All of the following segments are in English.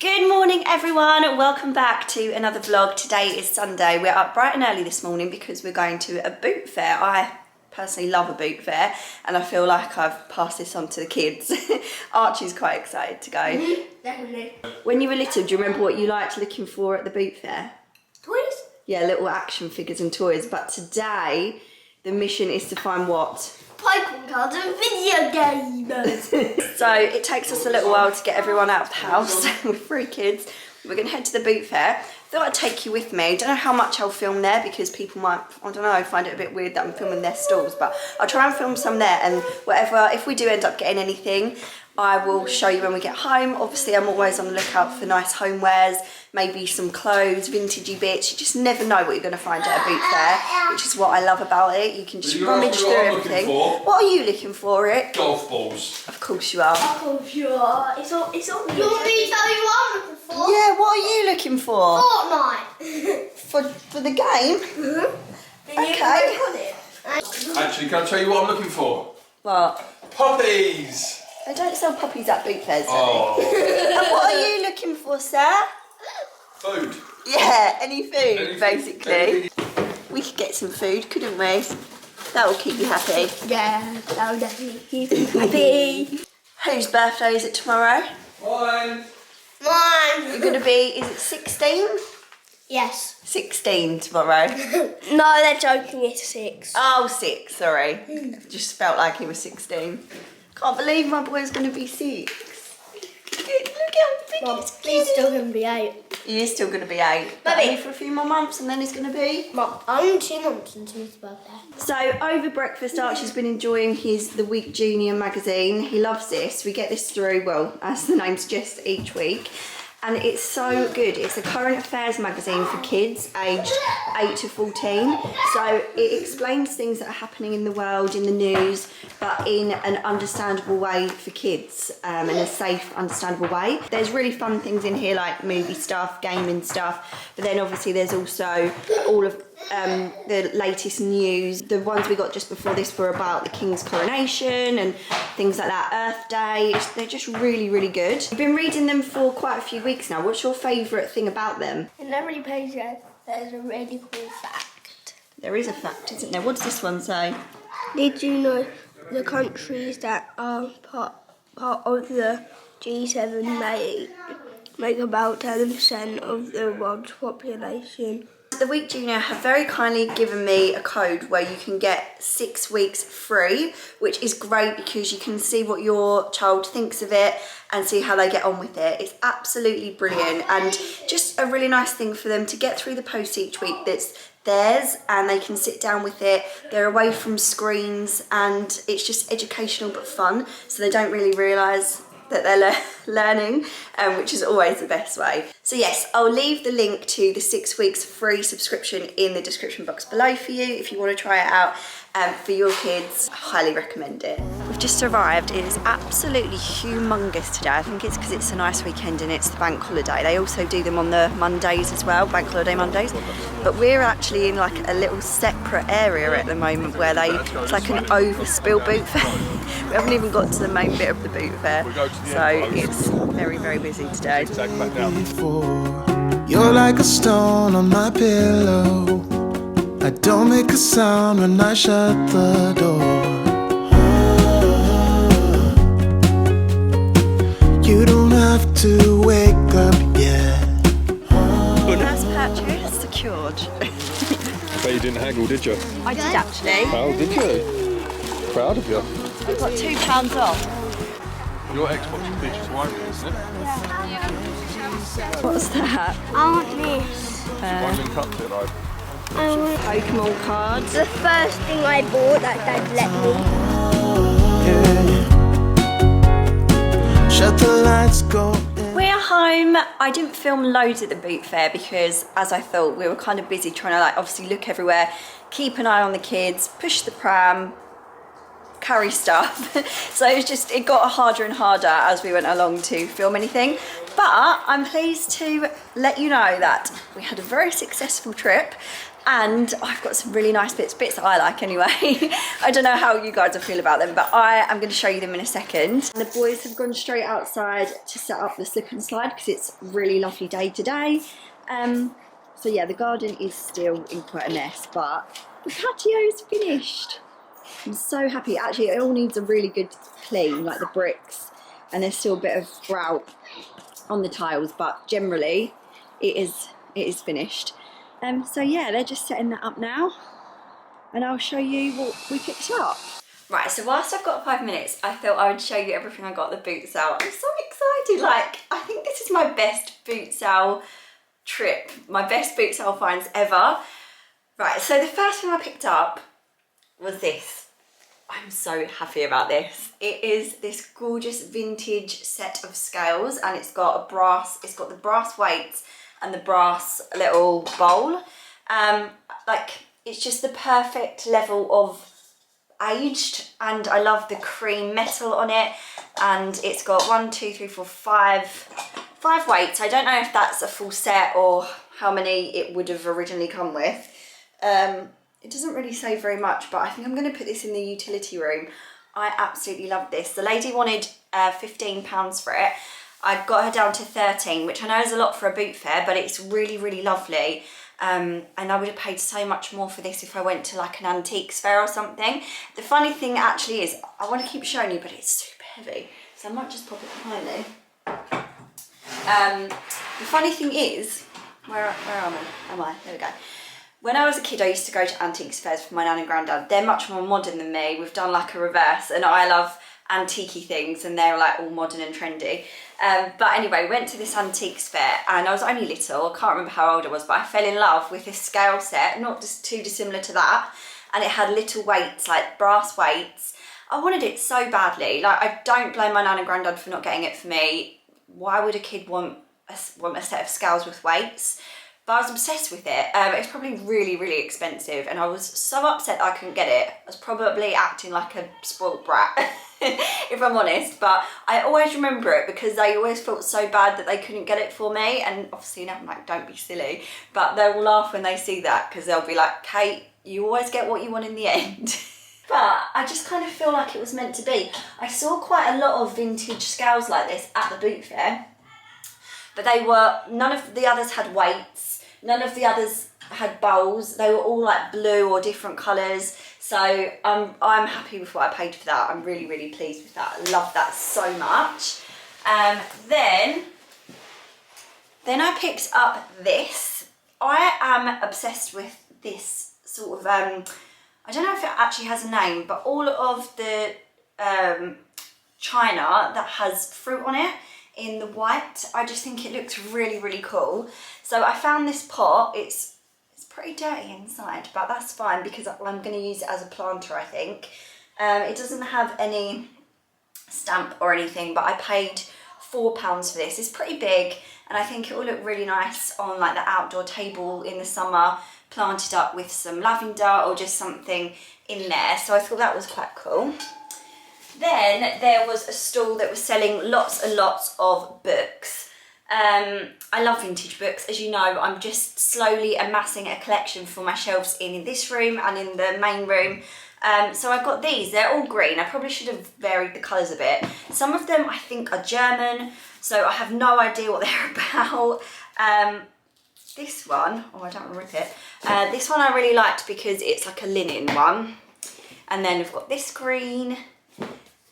Good morning everyone, welcome back to another vlog. Today is Sunday. We're up bright and early this morning because we're going to a boot fair. I personally love a boot fair and I feel like I've passed this on to the kids. Archie's quite excited to go. Definitely. When you were little, do you remember what you liked looking for at the boot fair? Toys? Yeah, little action figures and toys, but today the mission is to find what? Pokemon cards and video games. So it takes us a little while to get everyone out of the house with 3 kids. We're going to head to the boot fair. Thought I'd take you with me. Don't know how much I'll film there because people might, I don't know, find it a bit weird that I'm filming their stalls, but I'll try and film some there, and whatever, if we do end up getting anything, I will show you when we get home. Obviously, I'm always on the lookout for nice homewares, maybe some clothes, vintagey bits. You just never know what you're going to find at a boot fair, which is what I love about it. You can just rummage through everything. What are you looking for, Rick? Golf balls. Of course you are. Of course you are. It's all. You want me to tell you what I'm looking for? Yeah, what are you looking for? Fortnite. For the game? Okay. Actually, can I tell you what I'm looking for? What? Puppies! They don't sell puppies at boot fairs, do Oh. they? And what are you looking for, sir? Food. Yeah, any food, Anything- basically. anything. We could get some food, couldn't we? That will keep you happy. Yeah, that would definitely keep me happy. Whose birthday is it tomorrow? Mine. Mine. You're going to be, is it 16? Yes. 16 tomorrow. No, they're joking. It's 6. Oh, 6, sorry. Just felt like he was 16. Can't believe my boy's going to be 6. Look how big Mum, he's he's still gonna be 8. He is still going to be 8. But Maybe. only for a few more months and then he's going to be... Mum, only 2 months until his birthday. So over breakfast, Archie's been enjoying his The Week Junior magazine. He loves this. We get this through, well, as the name suggests, each week. And it's so good. It's a current affairs magazine for kids aged 8 to 14. So it explains things that are happening in the world, in the news, but in an understandable way for kids, in a safe, understandable way. There's really fun things in here like movie stuff, gaming stuff, but then obviously there's also all of the latest news. The ones we got just before this were about the King's coronation and things like that, Earth Day. They're just really, really good. I've been reading them for quite a few weeks now. What's your favourite thing about them? In every page there's a really cool fact. There is a fact, isn't there? What does this one say? Did you know the countries that are part of the G7 make about 10% of the world's population? The Week Junior have very kindly given me a code where you can get 6 weeks free, which is great because you can see what your child thinks of it and see how they get on with it. It's absolutely brilliant and just a really nice thing for them to get through the post each week that's theirs and they can sit down with it. They're away from screens and it's just educational but fun, so they don't really realise that they're learning, which is always the best way. So yes, I'll leave the link to the 6 weeks free subscription in the description box below for you if you want to try it out for your kids. I highly recommend it. We've just arrived. It is absolutely humongous today. I think it's because it's a nice weekend and it's the bank holiday. They also do them on the Mondays as well, bank holiday Mondays. But we're actually in like a little separate area at the moment where it's like an overspill boot fair. We haven't even got to the main bit of the boot fair, so it's very, very busy today. You're like a stone on my pillow. I don't make a sound when I shut the door. You don't have to wake up yet. First purchase secured. So you didn't haggle, did you? I did actually. Oh, did you? Proud of you. I got £2 off. Your Xbox features wiring, isn't it? What's that? I want this. Wiring cup bit, like. I want Pokemon cards. the first thing I bought that Dad let me. Shut the lights, go. We're home. I didn't film loads at the boot fair because, as I thought, we were kind of busy trying to like obviously look everywhere, keep an eye on the kids, push the pram, carry stuff. So it got harder and harder as we went along to film anything. But I'm pleased to let you know that we had a very successful trip. And I've got some really nice bits that I like anyway. I don't know how you guys will feel about them, but I am going to show you them in a second. And the boys have gone straight outside to set up the slip and slide because it's a really lovely day today. So yeah, the garden is still in quite a mess, but the patio is finished. I'm so happy. Actually, it all needs a really good clean, like the bricks, and there's still a bit of grout on the tiles, but generally it is finished. So yeah, they're just setting that up now, and I'll show you what we picked up. Right, so whilst I've got 5 minutes, I thought I would show you everything I got at the boot sale. I'm so excited. Like, I think this is my best boot sale trip, my best boot sale finds ever. Right, so the first thing I picked up was this. I'm so happy about this. It is this gorgeous vintage set of scales, and it's got the brass weights and the brass little bowl. Like, it's just the perfect level of aged, and I love the cream metal on it, and it's got 5 weights. I don't know if that's a full set or how many it would have originally come with. It doesn't really say very much, but I think I'm going to put this in the utility room. I absolutely love this. The lady wanted £15 for it. I got her down to 13, which I know is a lot for a boot fair, but it's really, really lovely. And I would have paid so much more for this if I went to like an antiques fair or something. The funny thing actually is, I want to keep showing you, but it's super heavy, so I might just pop it behind me. The funny thing is, where am I? There we go. When I was a kid, I used to go to antiques fairs for my nan and granddad. They're much more modern than me. We've done like a reverse, and I love antique-y things, and they're like all modern and trendy. But anyway, went to this antiques fair, and I was only little. I can't remember how old I was, but I fell in love with this scale set, not just too dissimilar to that. And it had little weights, like brass weights. I wanted it so badly. Like, I don't blame my nan and granddad for not getting it for me. Why would a kid want a set of scales with weights? But I was obsessed with it. It's probably really, really expensive, and I was so upset that I couldn't get it. I was probably acting like a spoiled brat, if I'm honest, but I always remember it because they always felt so bad that they couldn't get it for me, and obviously now I'm like, don't be silly, but they will laugh when they see that because they'll be like, Kate, you always get what you want in the end. But I just kind of feel like it was meant to be. I saw quite a lot of vintage scales like this at the boot fair, but none of the others had weights. None of the others had bowls. They were all like blue or different colours. So I'm happy with what I paid for that. I'm really, really pleased with that. I love that so much. Then I picked up this. I am obsessed with this sort of, I don't know if it actually has a name, but all of the china that has fruit on it in the white, I just think it looks really, really cool. So I found this pot. It's pretty dirty inside, but that's fine because I'm going to use it as a planter, I think. It doesn't have any stamp or anything, but I paid £4 for this. It's pretty big, and I think it will look really nice on like the outdoor table in the summer, planted up with some lavender or just something in there. So I thought that was quite cool. Then there was a stall that was selling lots and lots of books. I love vintage books. As you know, I'm just slowly amassing a collection for my shelves in this room and in the main room. So I got these. They're all green. I probably should have varied the colours a bit. Some of them I think are German, so I have no idea what they're about. This one, oh, I don't want to rip it. This one I really liked because it's like a linen one. And then we've got this green.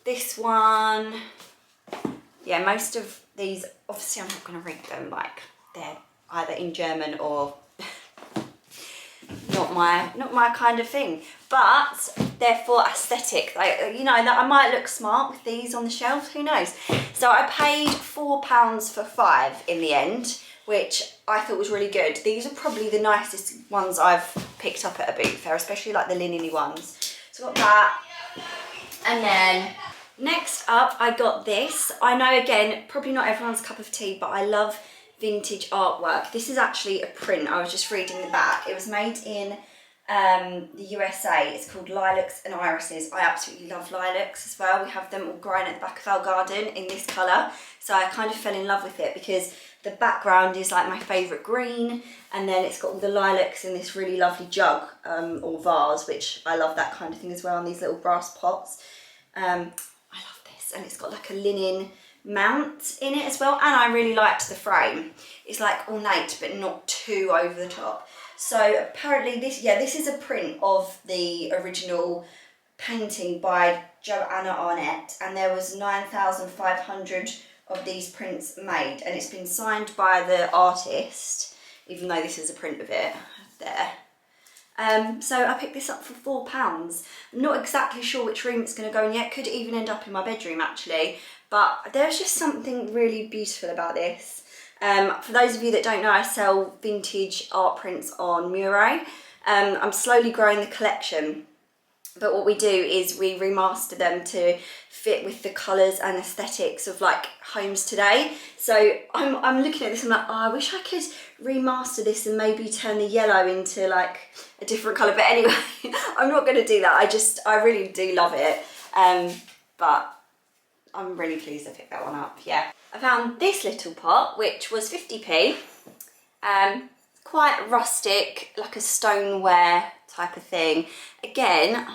This one, yeah, most of these, obviously I'm not going to read them, like they're either in German or not my kind of thing, but they're for aesthetic. Like, you know, that I might look smart with these on the shelf, who knows. So I paid £4 for 5 in the end, which I thought was really good. These are probably the nicest ones I've picked up at a boot fair, especially like the linen-y ones. So I got that, and then next up, I got this. I know, again, probably not everyone's cup of tea, but I love vintage artwork. This is actually a print. I was just reading the back. It was made in the USA. It's called Lilacs and Irises. I absolutely love lilacs as well. We have them all growing at the back of our garden in this colour. So I kind of fell in love with it because The background is like my favourite green, and then it's got all the lilacs in this really lovely jug or vase, which I love that kind of thing as well, and these little brass pots. I love this, and it's got like a linen mount in it as well, and I really liked the frame. It's like ornate but not too over the top. So apparently this is a print of the original painting by Joanna Arnett, and there was 9,500 of these prints made, and it's been signed by the artist, even though this is a print of it there. So I picked this up for £4. I'm not exactly sure which room it's going to go in yet. Could even end up in my bedroom actually, but there's just something really beautiful about this. For those of you that don't know, I sell vintage art prints on Murnane. I'm slowly growing the collection, but what we do is we remaster them to fit with the colours and aesthetics of like homes today. So I'm looking at this and I'm like, oh, I wish I could remaster this and maybe turn the yellow into like a different colour. But anyway, I'm not going to do that. I really do love it. But I'm really pleased I picked that one up, yeah. I found this little pot, which was 50p. Quite rustic, like a stoneware type of thing. Again,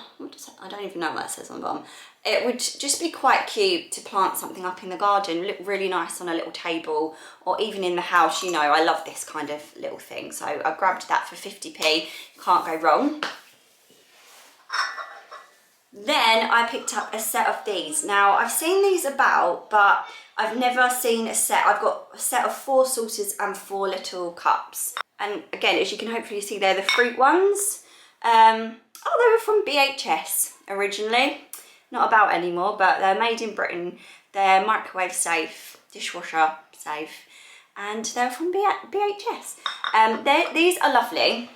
I don't even know what that says on the bottom. It would just be quite cute to plant something up in the garden, look really nice on a little table, or even in the house. You know, I love this kind of little thing. So I grabbed that for 50p, can't go wrong. Then I picked up a set of these. Now, I've seen these about, but I've never seen a set. I've got a set of 4 saucers and 4 little cups. And again, as you can hopefully see, they're the fruit ones. Oh, they were from BHS originally. Not about anymore, but they're made in Britain. They're microwave safe, dishwasher safe, and they're from BHS. These are lovely.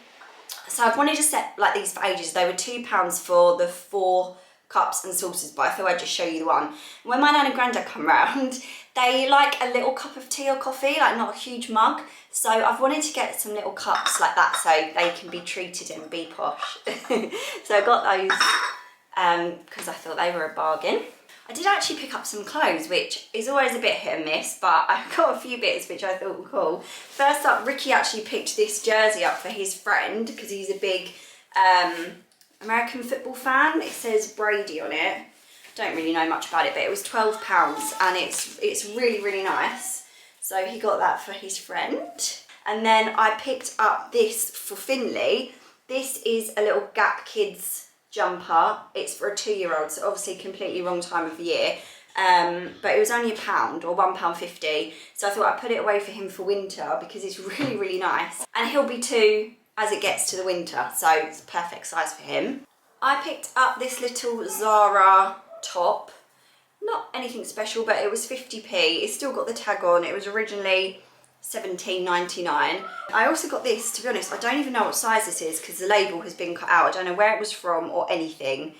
So I've wanted a set like these for ages. They were £2 for the 4 cups and saucers, but I thought I'd just show you the one. When my nan and granddad come round, they like a little cup of tea or coffee, like not a huge mug. So I've wanted to get some little cups like that so they can be treated and be posh. So I got those because I thought they were a bargain. I did actually pick up some clothes, which is always a bit hit and miss, but I got a few bits which I thought were cool. First up, Ricky actually picked this jersey up for his friend because he's a big American football fan. It says Brady on it. Don't really know much about it, but it was £12 and it's really, really nice. So he got that for his friend. And then I picked up this for Finley. This is a little Gap Kids jumper. It's for a 2-year-old, so obviously completely wrong time of the year. But it was only £1 or £1.50. So I thought I'd put it away for him for winter because it's really, really nice. And he'll be 2 as it gets to the winter, so it's a perfect size for him. I picked up this little Zara top. Not anything special, but it was 50p. It's still got the tag on. It was originally £17.99. I also got this, to be honest, I don't even know what size this is because the label has been cut out. I don't know where it was from or anything.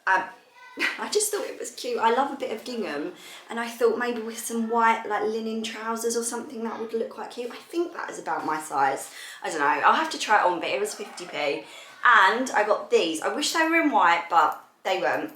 I just thought it was cute. I love a bit of gingham, and I thought maybe with some white like linen trousers or something that would look quite cute. I think that is about my size. I don't know. I'll have to try it on, but it was 50p. And I got these. I wish they were in white, but they weren't.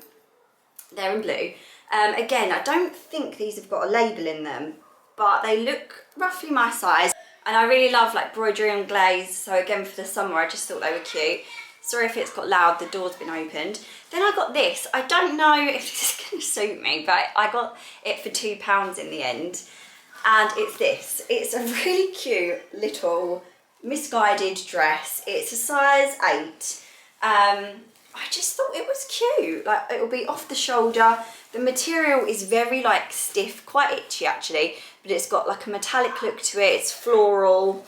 They're in blue. Again, I don't think these have got a label in them, but they look roughly my size. And I really love like broderie and glaze, so again for the summer I just thought they were cute. Sorry if it's got loud, the door's been opened. Then I got this. I don't know if this is going to suit me, but I got it for £2 in the end. And it's this. It's a really cute little misguided dress. It's a size 8. I just thought it was cute. Like, it'll be off the shoulder. The material is very like stiff, quite itchy actually, but it's got like a metallic look to it. It's floral,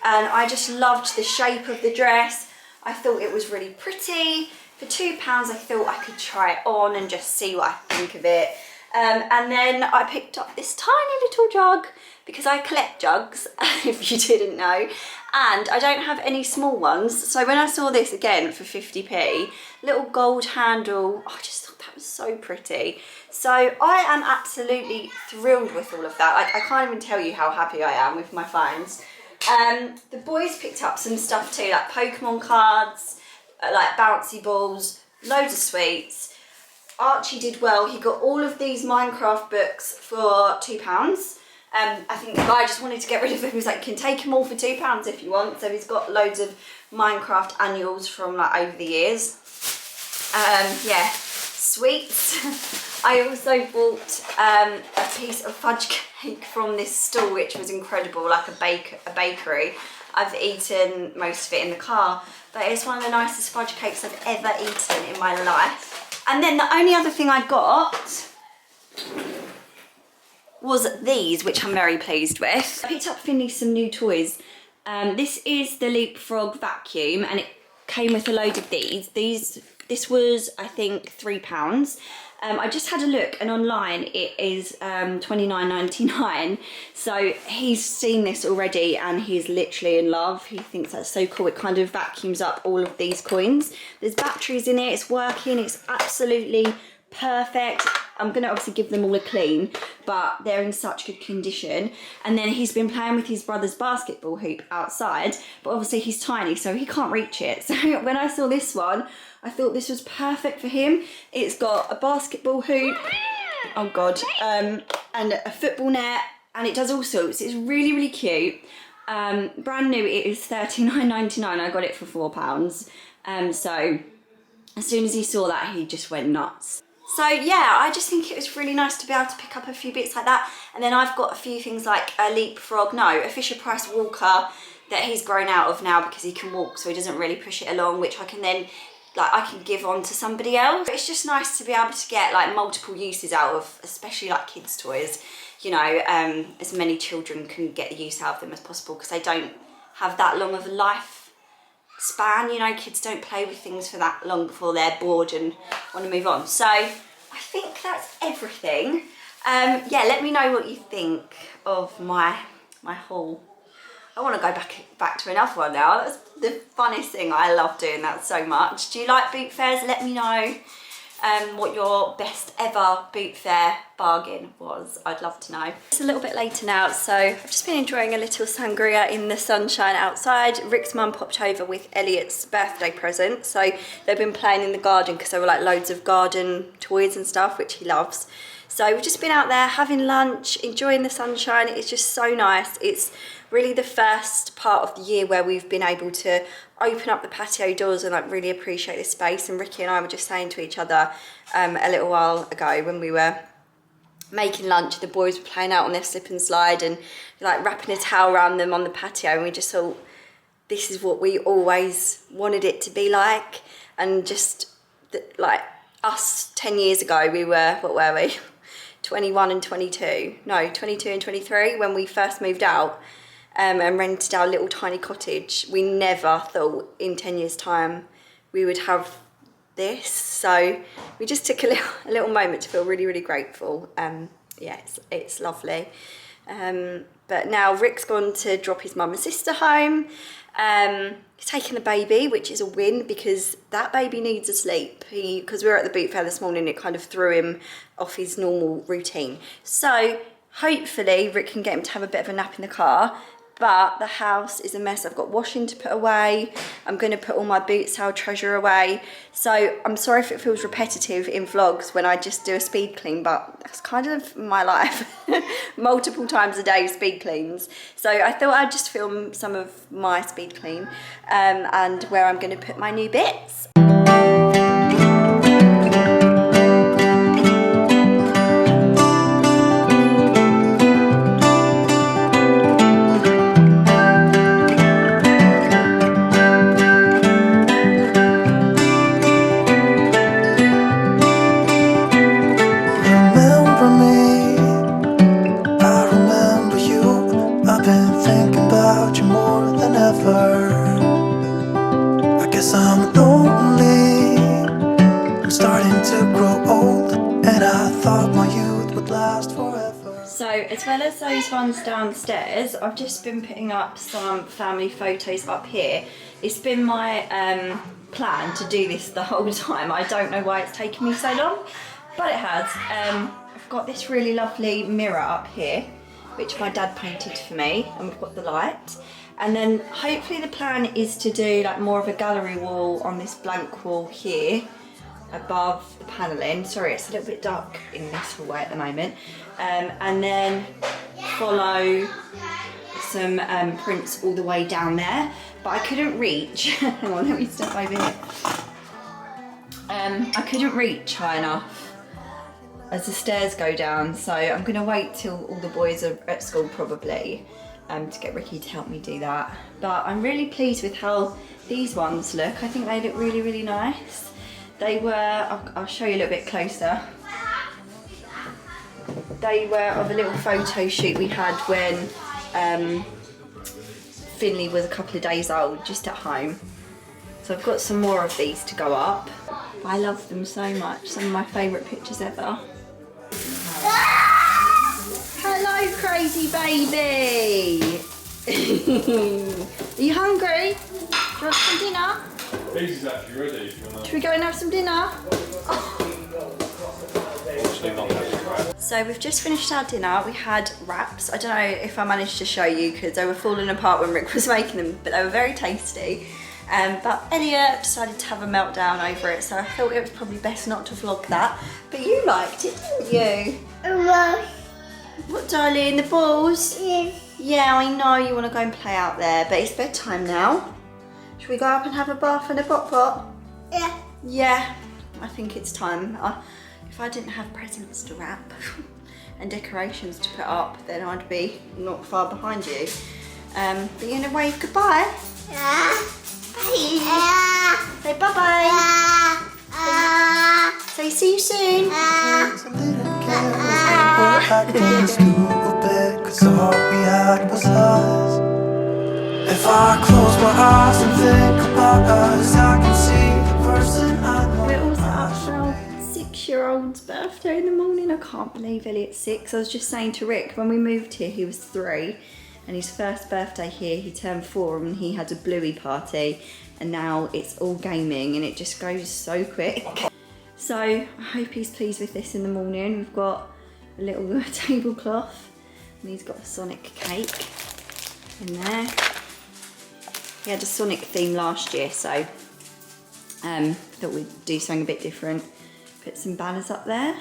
and I just loved the shape of the dress. I thought it was really pretty. For £2 I thought I could try it on and just see what I think of it. And then I picked up this tiny little jug because I collect jugs, if you didn't know, and I don't have any small ones. So when I saw this again for 50p, little gold handle, I just thought that was so pretty. So I am absolutely thrilled with all of that. I can't even tell you how happy I am with my finds. The boys picked up some stuff too, like Pokemon cards, like bouncy balls, loads of sweets. Archie did well. He got all of these Minecraft books for £2. I think the guy just wanted to get rid of them. He was like, you can take them all for £2 if you want. So he's got loads of Minecraft annuals from like over the years. Yeah, sweets. I also bought a piece of fudge cake from this store, which was incredible, like a bakery. I've eaten most of it in the car, but it's one of the nicest fudge cakes I've ever eaten in my life. And then the only other thing I got was these, which I'm very pleased with. I picked up Finley some new toys. This is the Leapfrog vacuum, and it came with a load of these. This was, I think, £3. I just had a look, and online it is $29.99. So he's seen this already and he's literally in love. He thinks that's so cool. It kind of vacuums up all of these coins. There's batteries in it, it's working, it's absolutely perfect. I'm gonna obviously give them all a clean, but they're in such good condition. And then he's been playing with his brother's basketball hoop outside, but obviously he's tiny, so he can't reach it. So when I saw this one, I thought this was perfect for him. It's got a basketball hoop, oh God, and a football net, and it does all sorts. It's really, really cute. Brand new, it is $39.99. I got it for £4. So as soon as he saw that, he just went nuts. So yeah, I just think it was really nice to be able to pick up a few bits like that. And then I've got a few things like a Fisher-Price walker that he's grown out of now because he can walk, so he doesn't really push it along, which I can then, like, I can give on to somebody else. It's just nice to be able to get like multiple uses out of, especially like kids' toys, you know, as many children can get the use out of them as possible, because they don't have that long of a life span, you know. Kids don't play with things for that long before they're bored and want to move on. So I think that's everything. Yeah, let me know what you think of my haul. I want to go back to another one now. That's the funnest thing. I love doing that so much. Do you like boot fairs? Let me know what your best ever boot fair bargain was. I'd love to know. It's a little bit later now, so I've just been enjoying a little sangria in the sunshine outside. Rick's mum popped over with Elliot's birthday present, so they've been playing in the garden because there were like loads of garden toys and stuff, which he loves. So we've just been out there having lunch, enjoying the sunshine. It's just so nice. It's really the first part of the year where we've been able to open up the patio doors and like really appreciate the space. And Ricky and I were just saying to each other a little while ago when we were making lunch, the boys were playing out on their slip and slide and like wrapping a towel around them on the patio, and we just thought this is what we always wanted it to be like. And just like us 10 years ago, we were, what were we? 21 and 22, no, 22 and 23 when we first moved out and rented our little tiny cottage. We never thought in 10 years time we would have this, so we just took a little moment to feel really, really grateful. Yeah, it's lovely. But now Rick's gone to drop his mum and sister home. He's taken the baby, which is a win because that baby needs a sleep. Because we were at the boot fair this morning, it kind of threw him off his normal routine. So hopefully Rick can get him to have a bit of a nap in the car. But the house is a mess. I've got washing to put away. I'm going to put all my BOOTSALE treasure away. So I'm sorry if it feels repetitive in vlogs when I just do a speed clean, but that's kind of my life. Multiple times a day speed cleans. So I thought I'd just film some of my speed clean and where I'm going to put my new bits. So as well as those ones downstairs, I've just been putting up some family photos up here. It's been my plan to do this the whole time. I don't know why it's taken me so long, but it has. I've got this really lovely mirror up here, which my dad painted for me, and we've got the light. And then hopefully the plan is to do like more of a gallery wall on this blank wall here. above the panelling. Sorry, it's a little bit dark in this hallway at the moment. And then follow some prints all the way down there, but I couldn't reach. Hang on, let me step over here. I couldn't reach high enough as the stairs go down, so I'm gonna wait till all the boys are at school probably to get Ricky to help me do that. But I'm really pleased with how these ones look. I think they look really, really nice. They were, I'll show you a little bit closer. They were of a little photo shoot we had when Finley was a couple of days old, just at home. So I've got some more of these to go up. I love them so much, some of my favourite pictures ever. Hello, crazy baby! Are you hungry? Do you want some dinner? These is actually ready if you want to. Should we go and have some dinner? Obviously not that. So we've just finished our dinner. We had wraps. I don't know if I managed to show you because they were falling apart when Rick was making them, but they were very tasty. But Elliot decided to have a meltdown over it, so I thought it was probably best not to vlog that. But you liked it, didn't you? What, darling? The balls? Yes. Yeah, I know you want to go and play out there, but it's bedtime now. Should we go up and have a bath and a pot? Yeah. Yeah, I think it's time. If I didn't have presents to wrap and decorations to put up, then I'd be not far behind you. But you're gonna wave goodbye? Yeah. Bye. Say bye-bye. Say see you soon. If I close my eyes and think about us, I can see the person I know. We're also up for our 6-year-old's birthday in the morning. I can't believe Elliot's 6. I was just saying to Rick, when we moved here, he was 3. And his first birthday here, he turned 4 and he had a bluey party. And now it's all gaming and it just goes so quick. So I hope he's pleased with this in the morning. We've got a little tablecloth and he's got a Sonic cake in there. He had a Sonic theme last year, so thought we'd do something a bit different. Put some banners up there.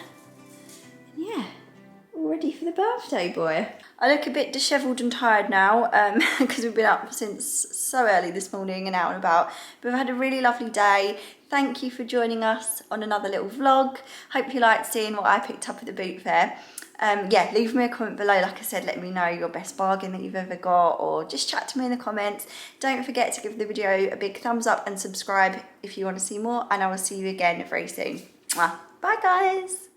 And yeah, all ready for the birthday boy. I look a bit dishevelled and tired now because we've been up since so early this morning and out and about. But we've had a really lovely day. Thank you for joining us on another little vlog. Hope you liked seeing what I picked up at the boot fair. Yeah, leave me a comment below. Like I said, let me know your best bargain that you've ever got, or just chat to me in the comments. Don't forget to give the video a big thumbs up and subscribe if you want to see more, and I will see you again very soon. Bye guys.